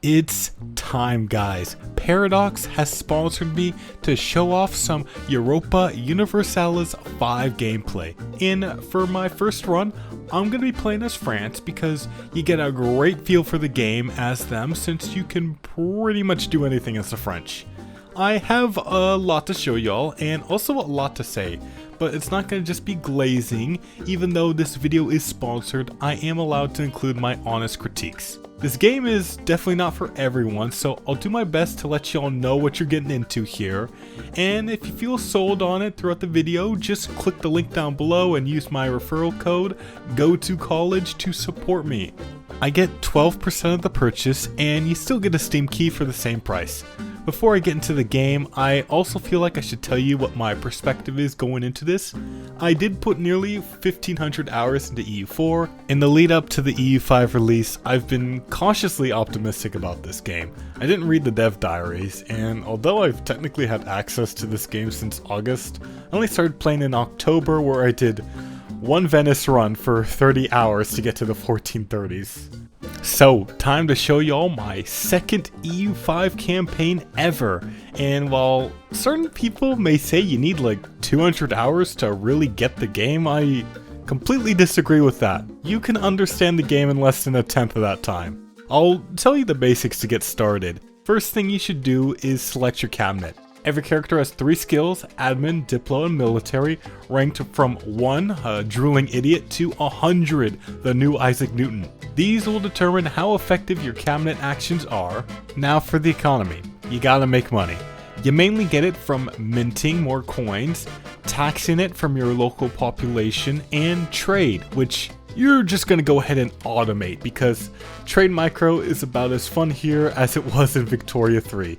It's time, guys. Paradox has sponsored me to show off some Europa Universalis 5 gameplay. And for my first run, I'm going to be playing as France because you get a great feel for the game as them since you can pretty much do anything as the French. I have a lot to show y'all and also a lot to say, but it's not going to just be glazing. Even though this video is sponsored, I am allowed to include my honest critiques. This game is definitely not for everyone, so I'll do my best to let y'all know what you're getting into here. And if you feel sold on it throughout the video, just click the link down below and use my referral code GOTOCOLLEGE to support me. I get 12% of the purchase and you still get a Steam key for the same price. Before I get into the game, I also feel like I should tell you what my perspective is going into this. I did put nearly 1,500 hours into EU4. In the lead up to the EU5 release, I've been cautiously optimistic about this game. I didn't read the dev diaries, and although I've technically had access to this game since August, I only started playing in October where I did one Venice run for 30 hours to get to the 1430s. So, time to show y'all my second EU5 campaign ever. And while certain people may say you need like 200 hours to really get the game, I completely disagree with that. You can understand the game in less than a tenth of that time. I'll tell you the basics to get started. First thing you should do is select your cabinet. Every character has 3 skills, admin, diplo, and military, ranked from 1, a drooling idiot, to 100, the new Isaac Newton. These will determine how effective your cabinet actions are. Now for the economy. You gotta make money. You mainly get it from minting more coins, taxing it from your local population, and trade, which you're just gonna go ahead and automate because Trade Micro is about as fun here as it was in Victoria 3.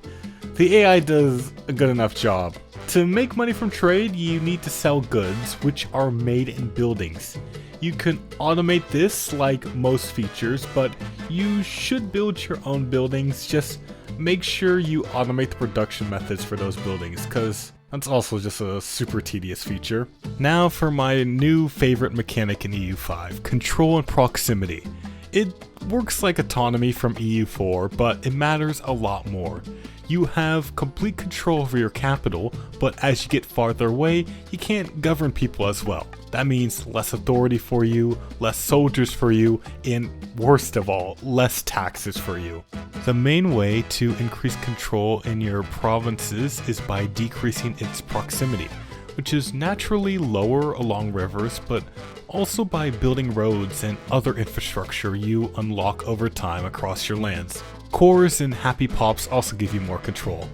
The AI does a good enough job. To make money from trade, you need to sell goods, which are made in buildings. You can automate this like most features, but you should build your own buildings. Just make sure you automate the production methods for those buildings, because that's also just a super tedious feature. Now for my new favorite mechanic in EU5, control and proximity. It works like autonomy from EU4, but it matters a lot more. You have complete control over your capital, but as you get farther away, you can't govern people as well. That means less authority for you, less soldiers for you, and worst of all, less taxes for you. The main way to increase control in your provinces is by decreasing its proximity, which is naturally lower along rivers, but also by building roads and other infrastructure you unlock over time across your lands. Cores and Happy Pops also give you more control.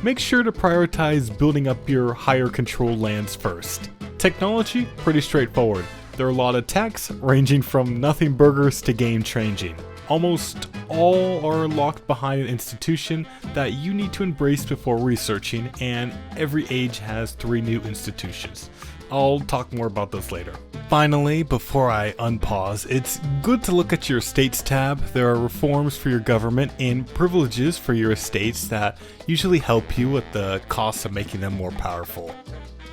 Make sure to prioritize building up your higher control lands first. Technology, pretty straightforward. There are a lot of techs, ranging from nothing burgers to game changing. Almost all are locked behind an institution that you need to embrace before researching, and every age has 3 new institutions. I'll talk more about this later. Finally, before I unpause, it's good to look at your estates tab. There are reforms for your government and privileges for your estates that usually help you with the cost of making them more powerful.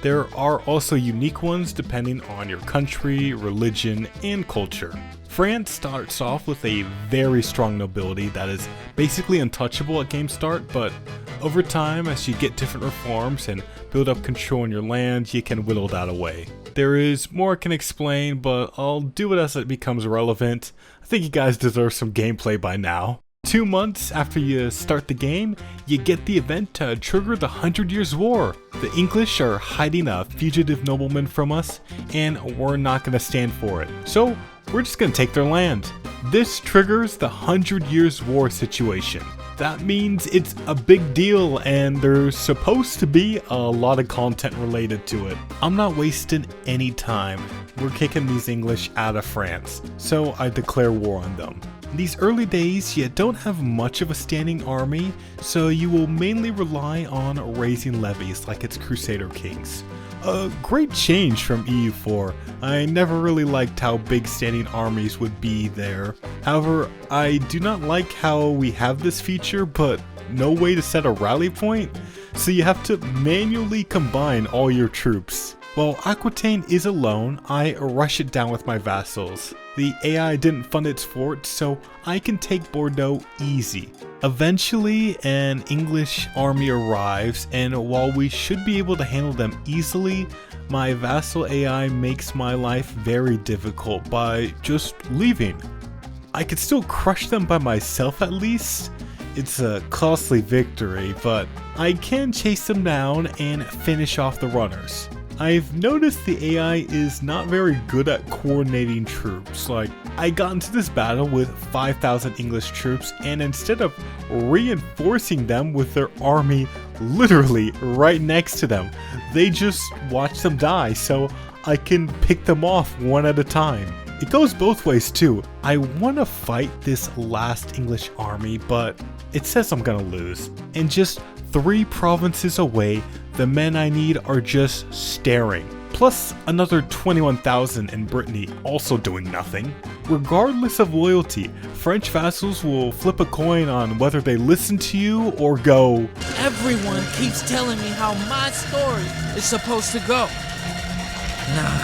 There are also unique ones depending on your country, religion, and culture. France starts off with a very strong nobility that is basically untouchable at game start, but over time, as you get different reforms and build up control in your land, you can whittle that away. There is more I can explain, but I'll do it as it becomes relevant. I think you guys deserve some gameplay by now. 2 months after you start the game, you get the event to trigger the 100 Years' War. The English are hiding a fugitive nobleman from us, and we're not going to stand for it. So, we're just going to take their land. This triggers the 100 Years' War situation. That means it's a big deal and there's supposed to be a lot of content related to it. I'm not wasting any time. We're kicking these English out of France, so I declare war on them. In these early days, you don't have much of a standing army, so you will mainly rely on raising levies like its Crusader kings. A great change from EU4. I never really liked how big standing armies would be there. However, I do not like how we have this feature, but no way to set a rally point, so you have to manually combine all your troops. While Aquitaine is alone, I rush it down with my vassals. The AI didn't fund its fort, so I can take Bordeaux easy. Eventually, an English army arrives, and while we should be able to handle them easily, my vassal AI makes my life very difficult by just leaving. I could still crush them by myself at least. It's a costly victory, but I can chase them down and finish off the runners. I've noticed the AI is not very good at coordinating troops. Like, I got into this battle with 5,000 English troops, and instead of reinforcing them with their army literally right next to them, they just watch them die so I can pick them off one at a time. It goes both ways too. I want to fight this last English army, but it says I'm gonna lose. And just 3 provinces away, the men I need are just staring. Plus another 21,000 in Brittany also doing nothing. Regardless of loyalty, French vassals will flip a coin on whether they listen to you or go, "Everyone keeps telling me how my story is supposed to go. Nah,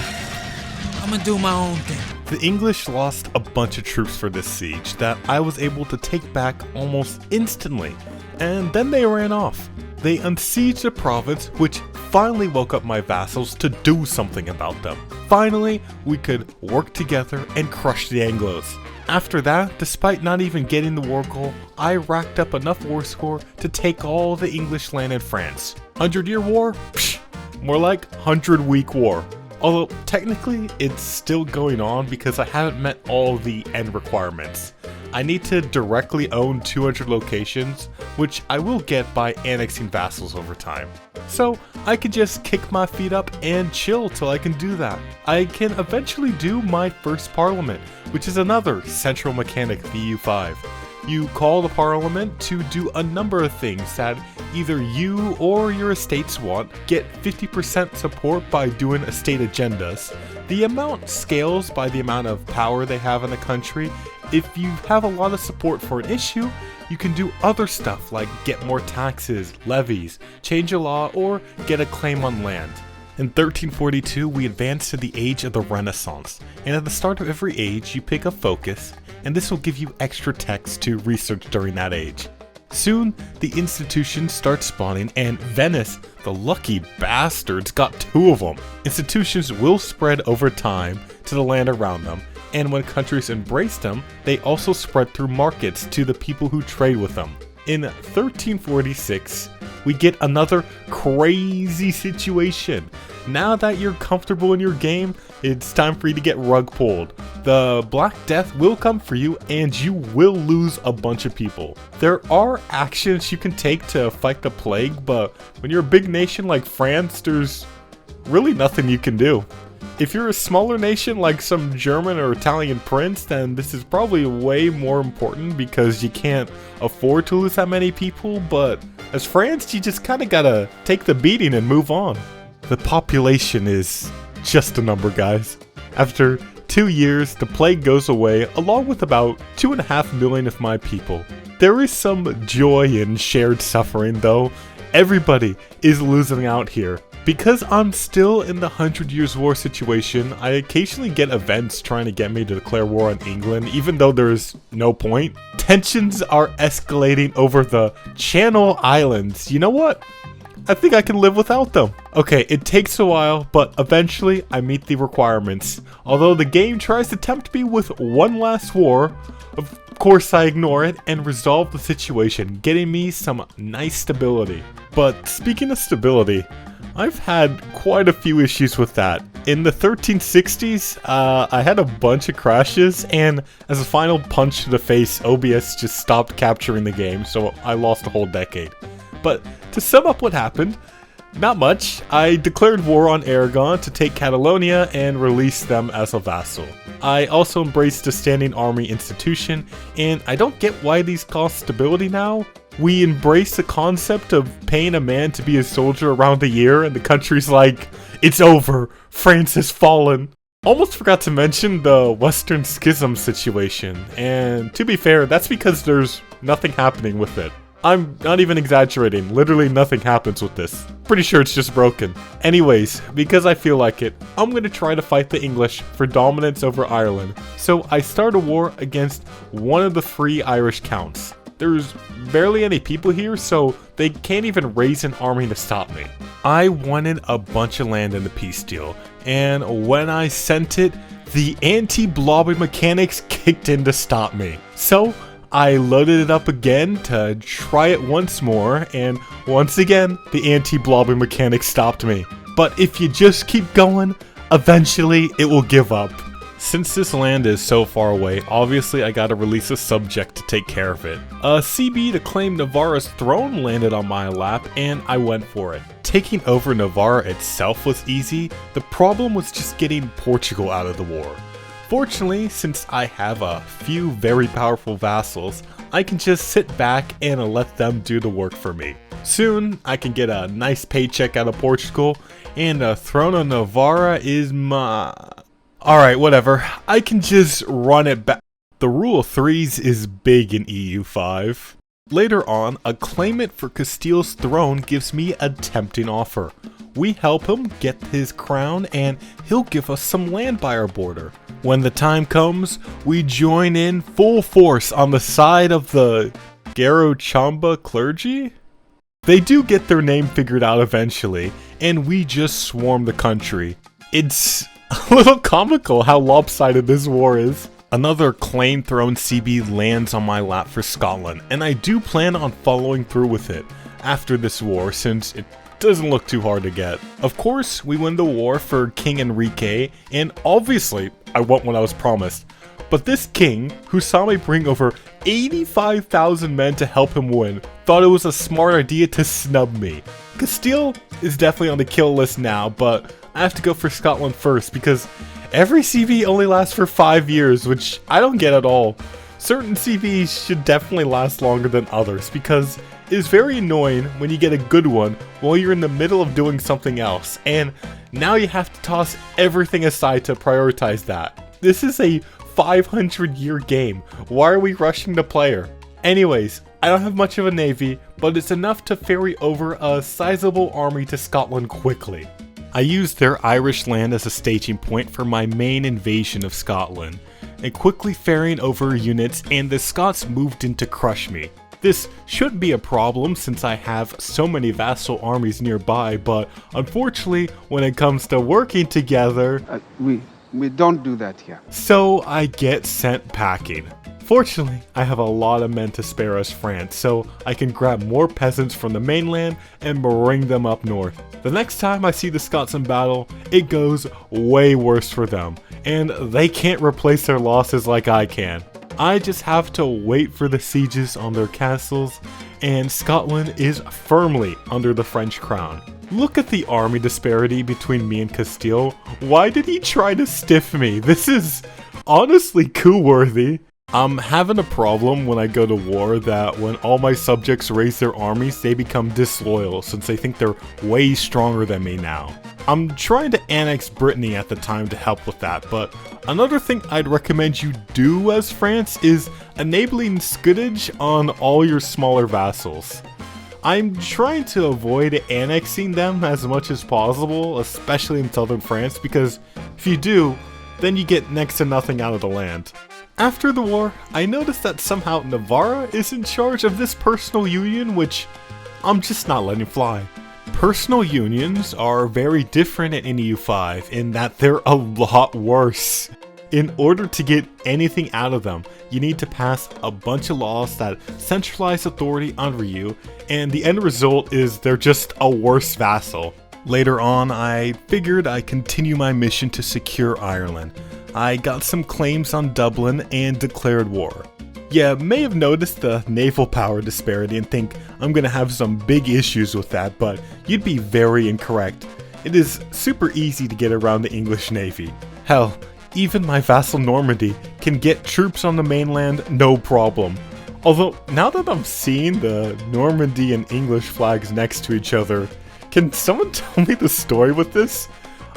I'm gonna do my own thing." The English lost a bunch of troops for this siege that I was able to take back almost instantly, and then they ran off. They unsieged a province, which finally woke up my vassals to do something about them. Finally, we could work together and crush the Anglos. After that, despite not even getting the war goal, I racked up enough war score to take all the English land in France. 100-year war? Psh, more like 100-week war. Although technically it's still going on because I haven't met all the end requirements. I need to directly own 200 locations, which I will get by annexing vassals over time. So I can just kick my feet up and chill till I can do that. I can eventually do my first parliament, which is another central mechanic of EU5. You call the parliament to do a number of things that either you or your estates want, get 50% support by doing estate agendas. The amount scales by the amount of power they have in the country. If you have a lot of support for an issue, you can do other stuff like get more taxes, levies, change a law, or get a claim on land. In 1342, we advance to the age of the Renaissance, and at the start of every age, you pick a focus, and this will give you extra text to research during that age. Soon, the institutions start spawning, and Venice, the lucky bastards, got 2 of them. Institutions will spread over time to the land around them, and when countries embrace them, they also spread through markets to the people who trade with them. In 1346, we get another crazy situation. Now that you're comfortable in your game, it's time for you to get rug pulled. The Black Death will come for you and you will lose a bunch of people. There are actions you can take to fight the plague, but when you're a big nation like France, there's really nothing you can do. If you're a smaller nation like some German or Italian prince, then this is probably way more important because you can't afford to lose that many people, but as France, you just kinda gotta take the beating and move on. The population is just a number, guys. After 2 years, the plague goes away along with about 2.5 million of my people. There is some joy in shared suffering though. Everybody is losing out here. Because I'm still in the 100 Years' War situation, I occasionally get events trying to get me to declare war on England, even though there's no point. Tensions are escalating over the Channel Islands. You know what? I think I can live without them. Okay, it takes a while, but eventually I meet the requirements. Although the game tries to tempt me with one last war, of course I ignore it and resolve the situation, getting me some nice stability. But speaking of stability, I've had quite a few issues with that. In the 1360s, I had a bunch of crashes, and as a final punch to the face, OBS just stopped capturing the game, so I lost a whole decade. But to sum up what happened, not much. I declared war on Aragon to take Catalonia and release them as a vassal. I also embraced a standing army institution, and I don't get why these cost stability now. We embrace the concept of paying a man to be a soldier around a year, and the country's like, it's over, France has fallen. Almost forgot to mention the Western Schism situation, and to be fair, that's because there's nothing happening with it. I'm not even exaggerating, literally nothing happens with this. Pretty sure it's just broken. Anyways, because I feel like it, I'm gonna try to fight the English for dominance over Ireland. So I start a war against one of the free Irish counts. there's barely any people here, so they can't even raise an army to stop me. I wanted a bunch of land in the peace deal, and when I sent it, the anti-blobbing mechanics kicked in to stop me. So I loaded it up again to try it once more, and once again, the anti-blobbing mechanics stopped me. But if you just keep going, eventually it will give up. Since this land is so far away, obviously I gotta release a subject to take care of it. A CB to claim Navarra's throne landed on my lap, and I went for it. Taking over Navarra itself was easy, the problem was just getting Portugal out of the war. Fortunately, since I have a few very powerful vassals, I can just sit back and let them do the work for me. Soon, I can get a nice paycheck out of Portugal, and the throne of Navarra is mine. Alright, whatever. I can just run it back. The rule of threes is big in EU5. Later on, a claimant for Castile's throne gives me a tempting offer. We help him get his crown and he'll give us some land by our border. When the time comes, we join in full force on the side of the Garochamba clergy? They do get their name figured out eventually, and we just swarm the country. It's a little comical how lopsided this war is. Another claim throne CB lands on my lap for Scotland, and I do plan on following through with it after this war since it doesn't look too hard to get. Of course, we win the war for King Enrique, and obviously, I want what I was promised. But this king, who saw me bring over 85,000 men to help him win, thought it was a smart idea to snub me. Castile is definitely on the kill list now, but I have to go for Scotland first because every CV only lasts for 5 years, which I don't get at all. Certain CVs should definitely last longer than others because it is very annoying when you get a good one while you're in the middle of doing something else, and now you have to toss everything aside to prioritize that. This is a 500-year game. Why are we rushing the player? Anyways, I don't have much of a navy, but it's enough to ferry over a sizable army to Scotland quickly. I used their Irish land as a staging point for my main invasion of Scotland, and quickly ferrying over units, and the Scots moved in to crush me. This shouldn't be a problem since I have so many vassal armies nearby, but unfortunately, when it comes to working together, we don't do that here. So I get sent packing. Fortunately, I have a lot of men to spare as France, so I can grab more peasants from the mainland and bring them up north. The next time I see the Scots in battle, it goes way worse for them, and they can't replace their losses like I can. I just have to wait for the sieges on their castles, and Scotland is firmly under the French crown. Look at the army disparity between me and Castile. Why did he try to stiff me? This is honestly coup-worthy. I'm having a problem when I go to war that when all my subjects raise their armies, they become disloyal since they think they're way stronger than me now. I'm trying to annex Brittany at the time to help with that, but another thing I'd recommend you do as France is enabling scutage on all your smaller vassals. I'm trying to avoid annexing them as much as possible, especially in southern France, because if you do, then you get next to nothing out of the land. After the war, I noticed that somehow Navarra is in charge of this personal union, which I'm just not letting fly. Personal unions are very different in EU5 in that they're a lot worse. In order to get anything out of them, you need to pass a bunch of laws that centralize authority under you, and the end result is they're just a worse vassal. Later on, I figured I'd continue my mission to secure Ireland. I got some claims on Dublin and declared war. You may have noticed the naval power disparity and think I'm gonna have some big issues with that, but you'd be very incorrect. It is super easy to get around the English Navy. Hell, even my vassal Normandy can get troops on the mainland no problem. Although, now that I'm seeing the Normandy and English flags next to each other, can someone tell me the story with this?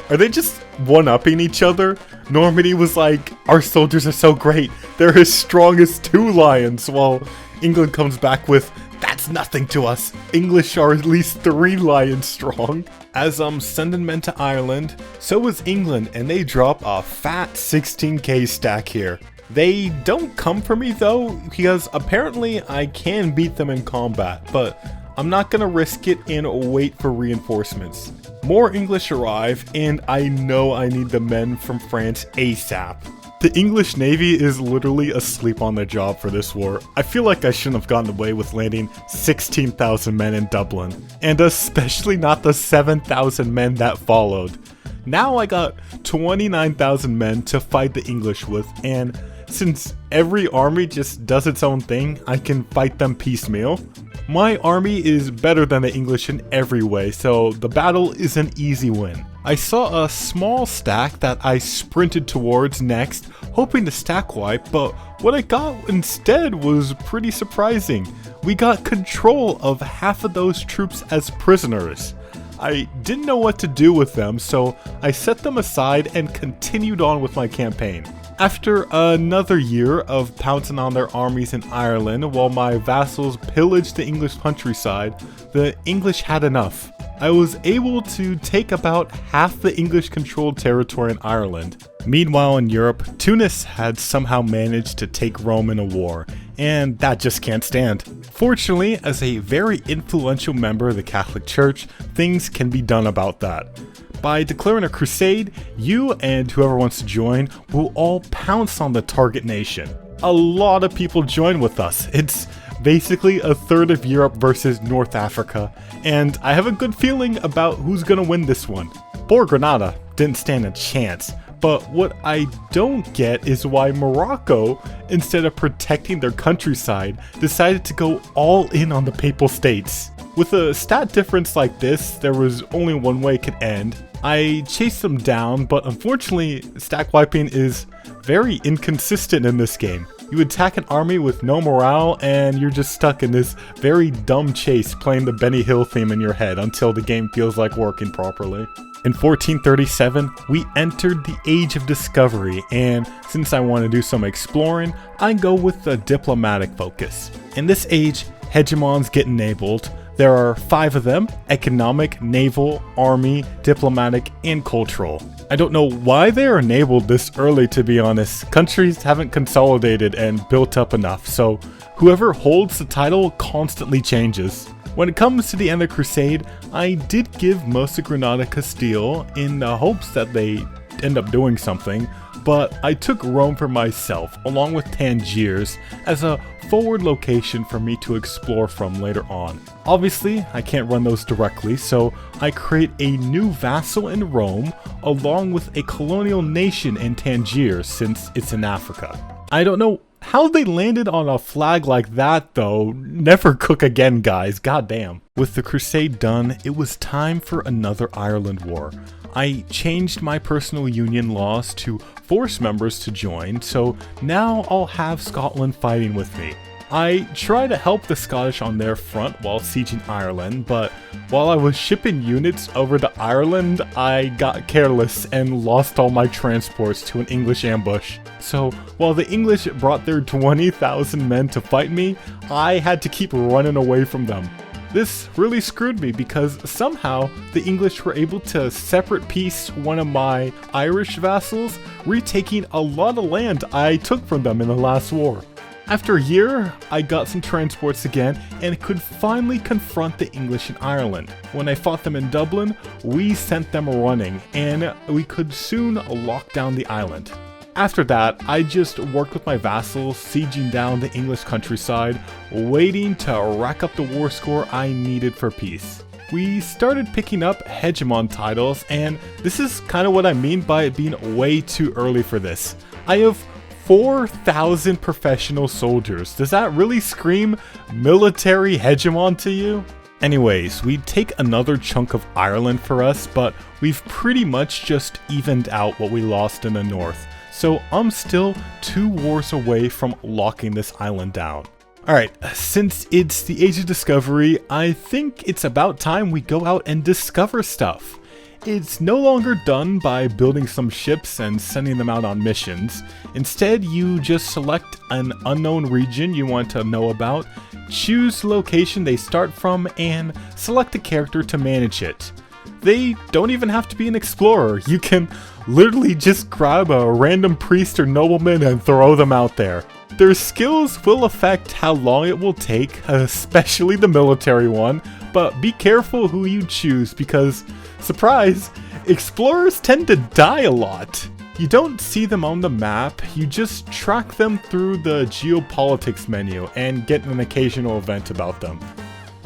Are they just one-upping each other? Normandy was like, our soldiers are so great, they're as strong as 2 lions, while England comes back with, that's nothing to us, English are at least 3 lions strong. As I'm sending men to Ireland, so is England, and they drop a fat 16k stack here. They don't come for me though, because apparently I can beat them in combat, but I'm not gonna risk it and wait for reinforcements. More English arrive, and I know I need the men from France ASAP. The English Navy is literally asleep on their job for this war. I feel like I shouldn't have gotten away with landing 16,000 men in Dublin, and especially not the 7,000 men that followed. Now I got 29,000 men to fight the English with, and since every army just does its own thing, I can fight them piecemeal. My army is better than the English in every way, so the battle is an easy win. I saw a small stack that I sprinted towards next, hoping to stack wipe, but what I got instead was pretty surprising. We got control of half of those troops as prisoners. I didn't know what to do with them, so I set them aside and continued on with my campaign. After another year of pouncing on their armies in Ireland while my vassals pillaged the English countryside, the English had enough. I was able to take about half the English-controlled territory in Ireland. Meanwhile in Europe, Tunis had somehow managed to take Rome in a war, and that just can't stand. Fortunately, as a very influential member of the Catholic Church, things can be done about that. By declaring a crusade, you and whoever wants to join will all pounce on the target nation. A lot of people join with us. It's basically a third of Europe versus North Africa, and I have a good feeling about who's gonna win this one. Poor Granada didn't stand a chance, but what I don't get is why Morocco, instead of protecting their countryside, decided to go all in on the Papal States. With a stat difference like this, there was only one way it could end. I chased them down, but unfortunately, stack wiping is very inconsistent in this game. You attack an army with no morale, and you're just stuck in this very dumb chase playing the Benny Hill theme in your head until the game feels like working properly. In 1437, we entered the Age of Discovery, and since I want to do some exploring, I go with a diplomatic focus. In this age, hegemons get enabled. There are 5 of them: economic, naval, army, diplomatic, and cultural. I don't know why they are enabled this early, to be honest. Countries haven't consolidated and built up enough, so whoever holds the title constantly changes. When it comes to the end of the Crusade, I did give most of Granada Castile in the hopes that they end up doing something, but I took Rome for myself, along with Tangiers, as a forward location for me to explore from later on. Obviously, I can't run those directly, so I create a new vassal in Rome, along with a colonial nation in Tangiers, since it's in Africa. I don't know how they landed on a flag like that though. Never cook again, guys, goddamn. With the Crusade done, it was time for another Ireland war. I changed my personal union laws to force members to join, so now I'll have Scotland fighting with me. I try to help the Scottish on their front while sieging Ireland, but while I was shipping units over to Ireland, I got careless and lost all my transports to an English ambush. So while the English brought their 20,000 men to fight me, I had to keep running away from them. This really screwed me because somehow the English were able to separate piece one of my Irish vassals, retaking a lot of land I took from them in the last war. After a year, I got some transports again and could finally confront the English in Ireland. When I fought them in Dublin, we sent them running and we could soon lock down the island. After that, I just worked with my vassals, sieging down the English countryside, waiting to rack up the war score I needed for peace. We started picking up hegemon titles, and this is kind of what I mean by it being way too early for this. I have 4,000 professional soldiers. Does that really scream military hegemon to you? Anyways, we take another chunk of Ireland for us, but we've pretty much just evened out what we lost in the north. So I'm still 2 wars away from locking this island down. Alright, since it's the Age of Discovery, I think it's about time we go out and discover stuff. It's no longer done by building some ships and sending them out on missions. Instead, you just select an unknown region you want to know about, choose the location they start from, and select a character to manage it. They don't even have to be an explorer. You can literally just grab a random priest or nobleman and throw them out there. Their skills will affect how long it will take, especially the military one, but be careful who you choose because, surprise, explorers tend to die a lot. You don't see them on the map, you just track them through the geopolitics menu and get an occasional event about them.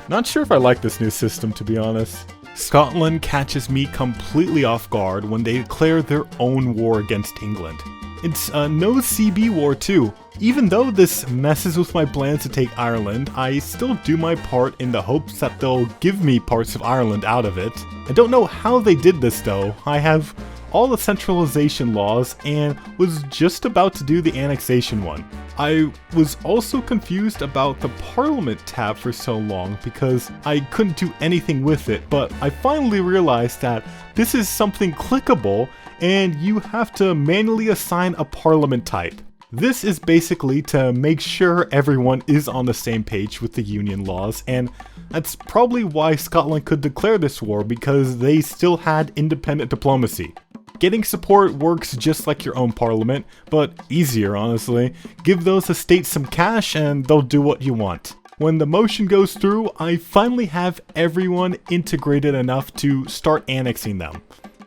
Not sure if I like this new system, to be honest. Scotland catches me completely off guard when they declare their own war against England. It's a no CB war too. Even though this messes with my plans to take Ireland, I still do my part in the hopes that they'll give me parts of Ireland out of it. I don't know how they did this though. I have all the centralization laws and was just about to do the annexation one. I was also confused about the Parliament tab for so long because I couldn't do anything with it, but I finally realized that this is something clickable and you have to manually assign a Parliament type. This is basically to make sure everyone is on the same page with the Union laws, and that's probably why Scotland could declare this war, because they still had independent diplomacy. Getting support works just like your own parliament, but easier honestly. Give those estates some cash and they'll do what you want. When the motion goes through, I finally have everyone integrated enough to start annexing them.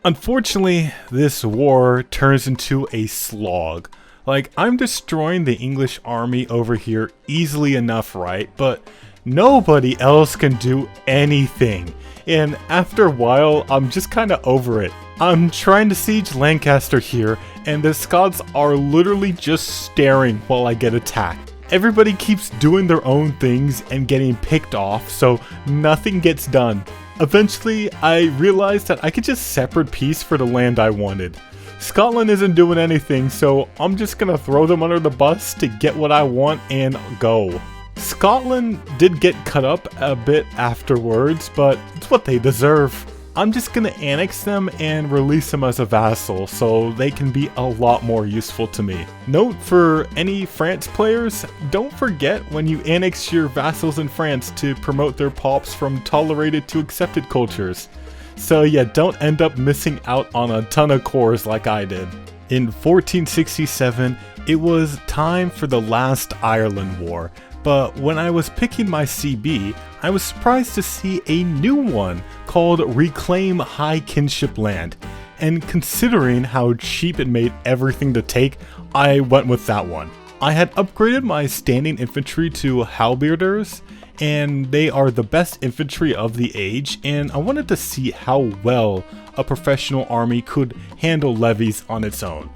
Unfortunately, this war turns into a slog. Like, I'm destroying the English army over here easily enough, right? But nobody else can do anything. And after a while, I'm just kinda over it. I'm trying to siege Lancaster here, and the Scots are literally just staring while I get attacked. Everybody keeps doing their own things and getting picked off, so nothing gets done. Eventually, I realized that I could just separate peace for the land I wanted. Scotland isn't doing anything, so I'm just gonna throw them under the bus to get what I want and go. Scotland did get cut up a bit afterwards, but it's what they deserve. I'm just gonna annex them and release them as a vassal so they can be a lot more useful to me. Note for any France players, don't forget when you annex your vassals in France to promote their pops from tolerated to accepted cultures. So yeah, don't end up missing out on a ton of cores like I did. In 1467, it was time for the last Ireland War, but when I was picking my CB, I was surprised to see a new one called Reclaim High Kinship Land, and considering how cheap it made everything to take, I went with that one. I had upgraded my standing infantry to halberders, and they are the best infantry of the age, and I wanted to see how well a professional army could handle levies on its own.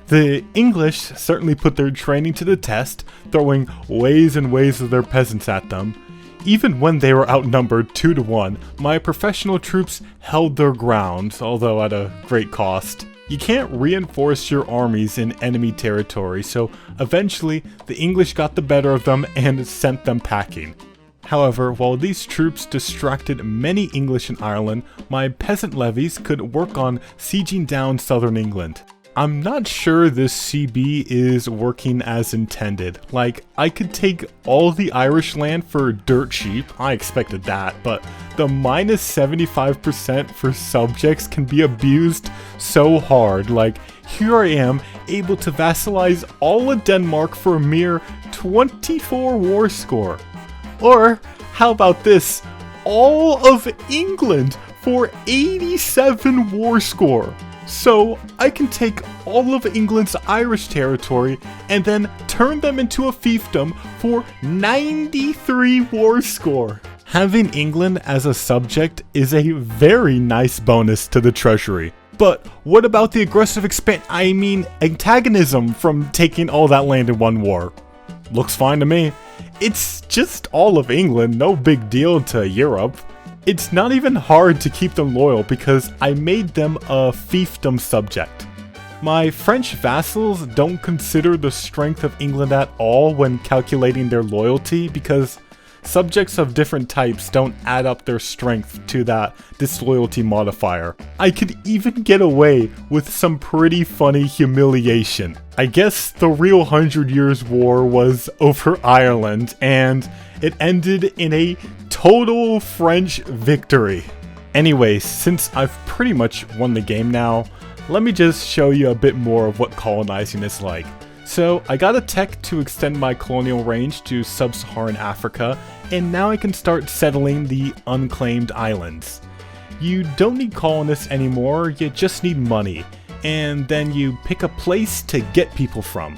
The English certainly put their training to the test, throwing waves and waves of their peasants at them. Even when they were outnumbered 2-1, my professional troops held their ground, although at a great cost. You can't reinforce your armies in enemy territory, so eventually the English got the better of them and sent them packing. However, while these troops distracted many English in Ireland, my peasant levies could work on sieging down southern England. I'm not sure this CB is working as intended. Like, I could take all the Irish land for dirt cheap, I expected that, but the minus 75% for subjects can be abused so hard. Like, here I am, able to vassalize all of Denmark for a mere 24 war score. Or, how about this, all of England for 87 war score. So, I can take all of England's Irish territory and then turn them into a fiefdom for 93 war score. Having England as a subject is a very nice bonus to the treasury. But what about the aggressive antagonism from taking all that land in one war? Looks fine to me. It's just all of England, no big deal to Europe. It's not even hard to keep them loyal because I made them a fiefdom subject. My French vassals don't consider the strength of England at all when calculating their loyalty because subjects of different types don't add up their strength to that disloyalty modifier. I could even get away with some pretty funny humiliation. I guess the real 100 Years' War was over Ireland, and it ended in a total French victory. Anyways, since I've pretty much won the game now, let me just show you a bit more of what colonizing is like. So I got a tech to extend my colonial range to sub-Saharan Africa, and now I can start settling the unclaimed islands. You don't need colonists anymore, you just need money, and then you pick a place to get people from.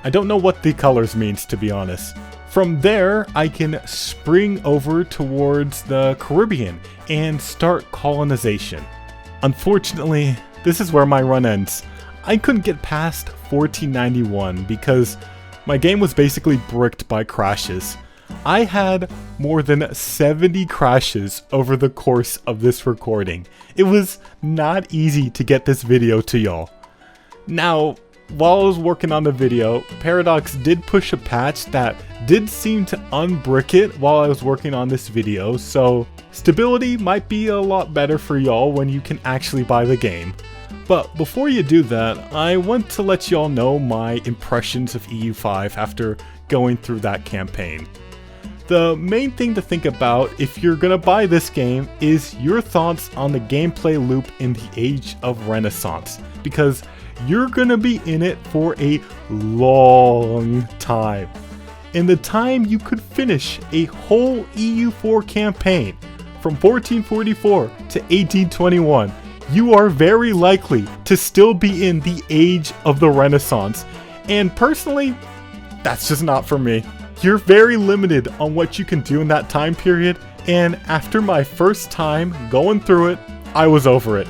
I don't know what the colors means, to be honest. From there, I can spring over towards the Caribbean and start colonization. Unfortunately, this is where my run ends. I couldn't get past 1491 because my game was basically bricked by crashes. I had more than 70 crashes over the course of this recording. It was not easy to get this video to y'all. Now, while I was working on the video, Paradox did push a patch that did seem to unbrick it while I was working on this video, so stability might be a lot better for y'all when you can actually buy the game. But before you do that, I want to let y'all know my impressions of EU5 after going through that campaign. The main thing to think about if you're gonna buy this game is your thoughts on the gameplay loop in the Age of Renaissance, because you're gonna be in it for a long time. In the time you could finish a whole EU4 campaign from 1444 to 1821, you are very likely to still be in the Age of the Renaissance. And personally, that's just not for me. You're very limited on what you can do in that time period, and after my first time going through it, I was over it.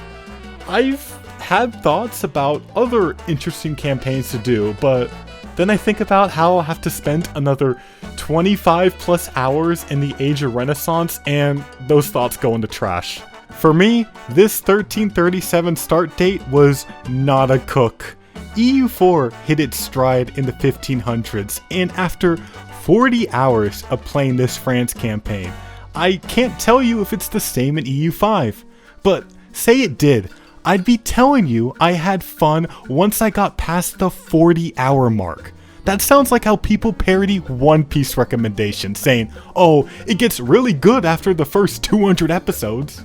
I've had thoughts about other interesting campaigns to do, but then I think about how I'll have to spend another 25 plus hours in the Age of Renaissance, and those thoughts go in the trash. For me, this 1337 start date was not a cook. EU4 hit its stride in the 1500s, and after 40 hours of playing this France campaign, I can't tell you if it's the same in EU5, but say it did, I'd be telling you I had fun once I got past the 40-hour mark. That sounds like how people parody One Piece recommendations, saying, oh, it gets really good after the first 200 episodes.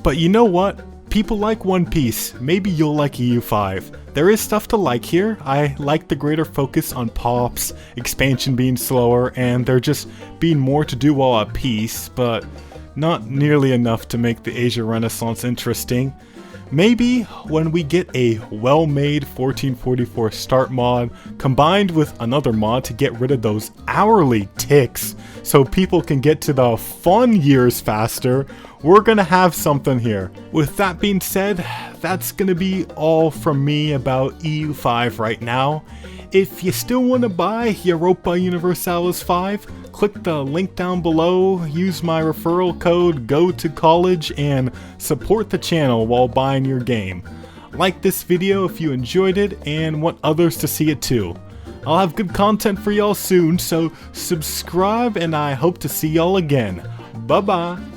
But you know what? People like One Piece, maybe you'll like EU5. There is stuff to like here. I like the greater focus on pops, expansion being slower, and there just being more to do while at peace, but not nearly enough to make the Asia Renaissance interesting. Maybe when we get a well-made 1444 start mod combined with another mod to get rid of those hourly ticks so people can get to the fun years faster, we're gonna have something here. With that being said, that's gonna be all from me about EU5 right now. If you still want to buy Europa Universalis 5, click the link down below, use my referral code GOTOCOLLEGE, and support the channel while buying your game. Like this video if you enjoyed it and want others to see it too. I'll have good content for y'all soon, so subscribe and I hope to see y'all again. Bye bye!